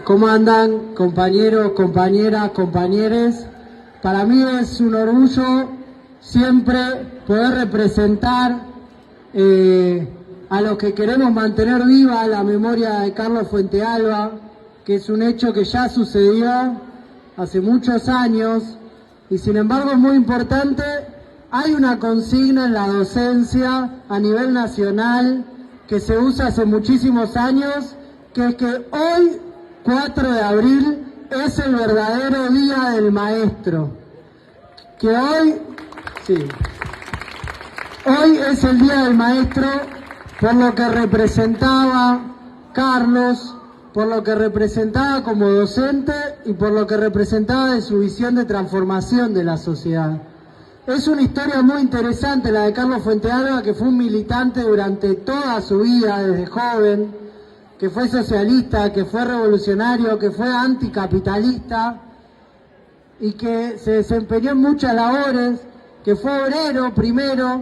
¿Cómo andan, compañeros, compañeras, compañeres? Para mí es un orgullo siempre poder representar a los que queremos mantener viva la memoria de Carlos Fuentealba, que es un hecho que ya sucedió hace muchos años, y sin embargo es muy importante. Hay una consigna en la docencia a nivel nacional que se usa hace muchísimos años, que es que hoy, 4 de abril, es el verdadero Día del Maestro. Que hoy es el Día del Maestro por lo que representaba Carlos, por lo que representaba como docente y por lo que representaba de su visión de transformación de la sociedad. Es una historia muy interesante la de Carlos Fuentealba, que fue un militante durante toda su vida, desde joven, que fue socialista, que fue revolucionario, que fue anticapitalista y que se desempeñó en muchas labores, que fue obrero primero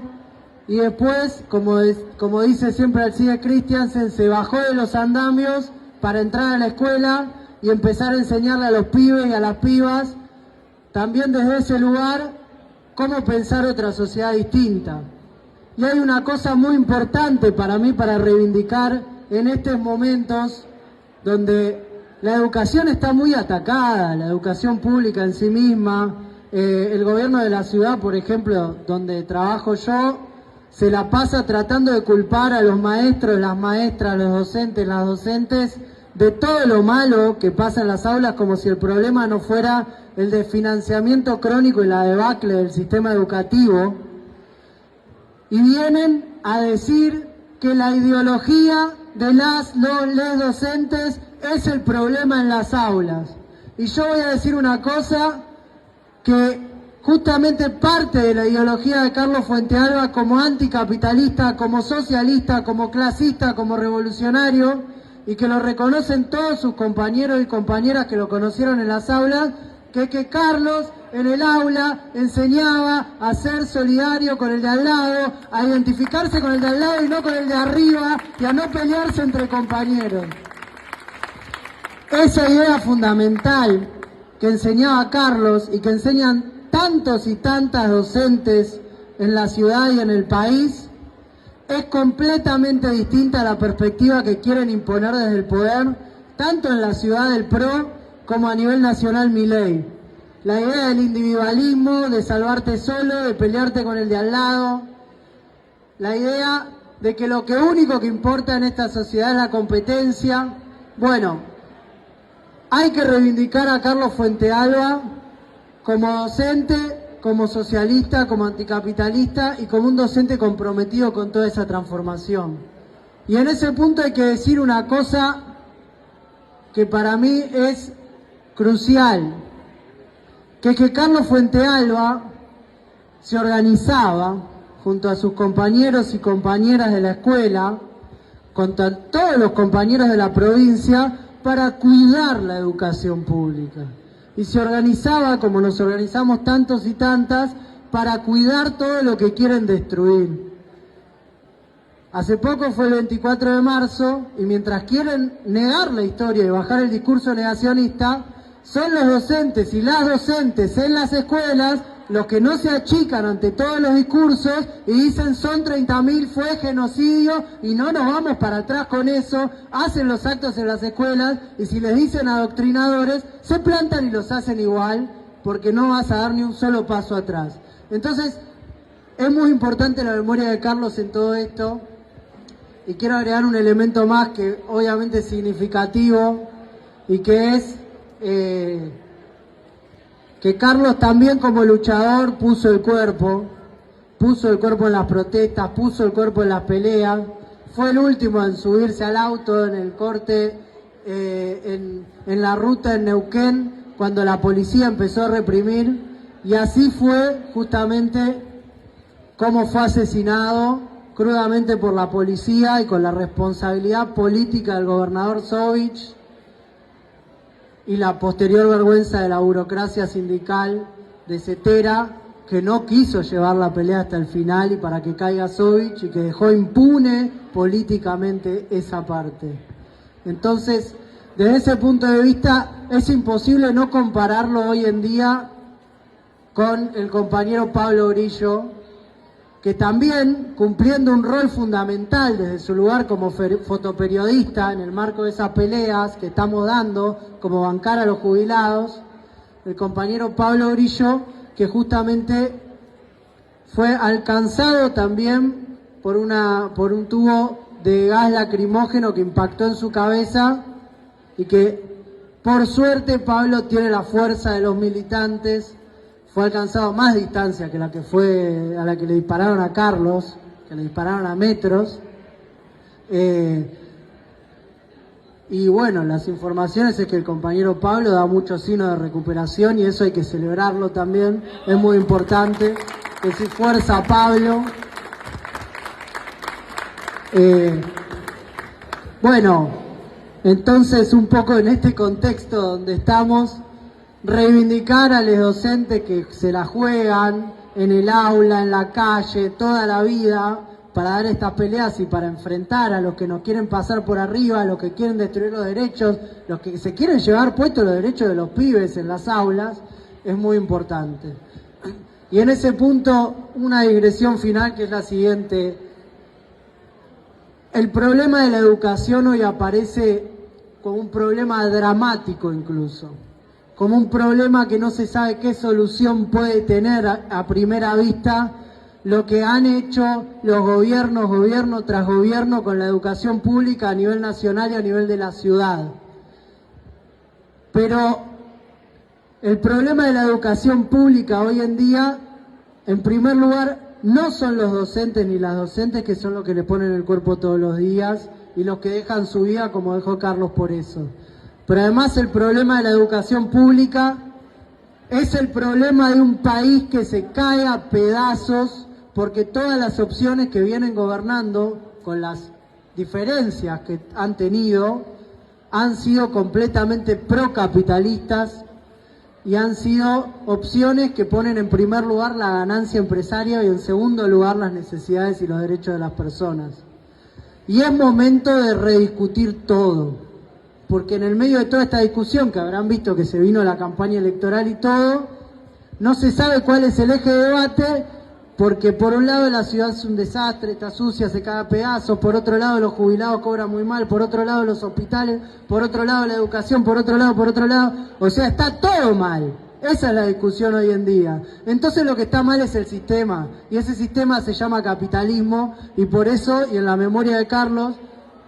y después, como dice siempre Alcide Christiansen, se bajó de los andamios para entrar a la escuela y empezar a enseñarle a los pibes y a las pibas, también desde ese lugar, cómo pensar otra sociedad distinta. Y hay una cosa muy importante para mí para reivindicar en estos momentos donde la educación está muy atacada, la educación pública en sí misma. El gobierno de la ciudad, por ejemplo, donde trabajo yo, se la pasa tratando de culpar a los maestros, las maestras, los docentes, las docentes, de todo lo malo que pasa en las aulas, como si el problema no fuera el desfinanciamiento crónico y la debacle del sistema educativo. Y vienen a decir que la ideología de les docentes es el problema en las aulas. Y yo voy a decir una cosa, que justamente parte de la ideología de Carlos Fuentealba como anticapitalista, como socialista, como clasista, como revolucionario, y que lo reconocen todos sus compañeros y compañeras que lo conocieron en las aulas, que Carlos en el aula enseñaba a ser solidario con el de al lado, a identificarse con el de al lado y no con el de arriba, y a no pelearse entre compañeros. Esa idea fundamental que enseñaba Carlos y que enseñan tantos y tantas docentes en la ciudad y en el país, es completamente distinta a la perspectiva que quieren imponer desde el poder, tanto en la ciudad del PRO como a nivel nacional Milei. La idea del individualismo, de salvarte solo, de pelearte con el de al lado. La idea de que lo único que importa en esta sociedad es la competencia. Bueno, hay que reivindicar a Carlos Fuentealba como docente, como socialista, como anticapitalista y como un docente comprometido con toda esa transformación. Y en ese punto hay que decir una cosa que para mí es crucial, que es que Carlos Fuentealba se organizaba junto a sus compañeros y compañeras de la escuela, con todos los compañeros de la provincia, para cuidar la educación pública. Y se organizaba, como nos organizamos tantos y tantas, para cuidar todo lo que quieren destruir. Hace poco fue el 24 de marzo, y mientras quieren negar la historia y bajar el discurso negacionista, son los docentes y las docentes en las escuelas los que no se achican ante todos los discursos y dicen son 30.000, fue genocidio y no nos vamos para atrás con eso, hacen los actos en las escuelas y si les dicen adoctrinadores, se plantan y los hacen igual porque no vas a dar ni un solo paso atrás. Entonces, es muy importante la memoria de Carlos en todo esto y quiero agregar un elemento más que obviamente es significativo y que es que Carlos también como luchador puso el cuerpo en las protestas, puso el cuerpo en las peleas, fue el último en subirse al auto en el corte en la ruta en Neuquén cuando la policía empezó a reprimir, y así fue justamente como fue asesinado crudamente por la policía y con la responsabilidad política del gobernador Sovich y la posterior vergüenza de la burocracia sindical de Cetera, que no quiso llevar la pelea hasta el final y para que caiga Sovich, y que dejó impune políticamente esa parte. Entonces, Desde ese punto de vista es imposible no compararlo hoy en día con el compañero Pablo Grillo, que también, cumpliendo un rol fundamental desde su lugar como fotoperiodista en el marco de esas peleas que estamos dando, como bancar a los jubilados, el compañero Pablo Grillo, que justamente fue alcanzado también por un tubo de gas lacrimógeno que impactó en su cabeza y que, por suerte, Pablo tiene la fuerza de los militantes. Fue alcanzado a más distancia que a la que le dispararon a Carlos, que le dispararon a metros. Y bueno, las informaciones es que el compañero Pablo da muchos signos de recuperación y eso hay que celebrarlo también. Es muy importante. Decir fuerza Pablo. Bueno, entonces un poco en este contexto donde estamos, reivindicar a los docentes que se la juegan en el aula, en la calle, toda la vida para dar estas peleas y para enfrentar a los que nos quieren pasar por arriba, a los que quieren destruir los derechos, los que se quieren llevar puestos los derechos de los pibes en las aulas, es muy importante. Y en ese punto, una digresión final que es la siguiente. El problema de la educación hoy aparece como un problema dramático incluso, como un problema que no se sabe qué solución puede tener a primera vista lo que han hecho los gobierno tras gobierno con la educación pública a nivel nacional y a nivel de la ciudad. Pero el problema de la educación pública hoy en día, en primer lugar, no son los docentes ni las docentes, que son los que le ponen el cuerpo todos los días y los que dejan su vida como dejó Carlos por eso. Pero además el problema de la educación pública es el problema de un país que se cae a pedazos porque todas las opciones que vienen gobernando, con las diferencias que han tenido, han sido completamente procapitalistas y han sido opciones que ponen en primer lugar la ganancia empresaria y en segundo lugar las necesidades y los derechos de las personas. Y es momento de rediscutir todo. Porque en el medio de toda esta discusión, que habrán visto que se vino la campaña electoral y todo, no se sabe cuál es el eje de debate, porque por un lado la ciudad es un desastre, está sucia, se cae a pedazos, por otro lado los jubilados cobran muy mal, por otro lado los hospitales, por otro lado la educación, por otro lado, o sea, está todo mal. Esa es la discusión hoy en día. Entonces lo que está mal es el sistema, y ese sistema se llama capitalismo, y por eso, y en la memoria de Carlos,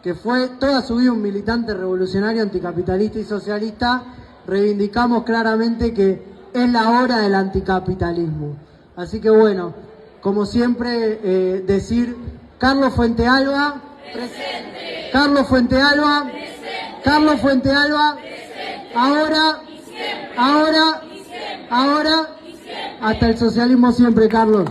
que fue toda su vida un militante revolucionario, anticapitalista y socialista, reivindicamos claramente que es la hora del anticapitalismo. Así que bueno, como siempre, decir, Carlos Fuentealba, presente. Carlos Fuentealba, presente. Carlos Fuentealba, presente. Ahora, hasta el socialismo siempre, Carlos.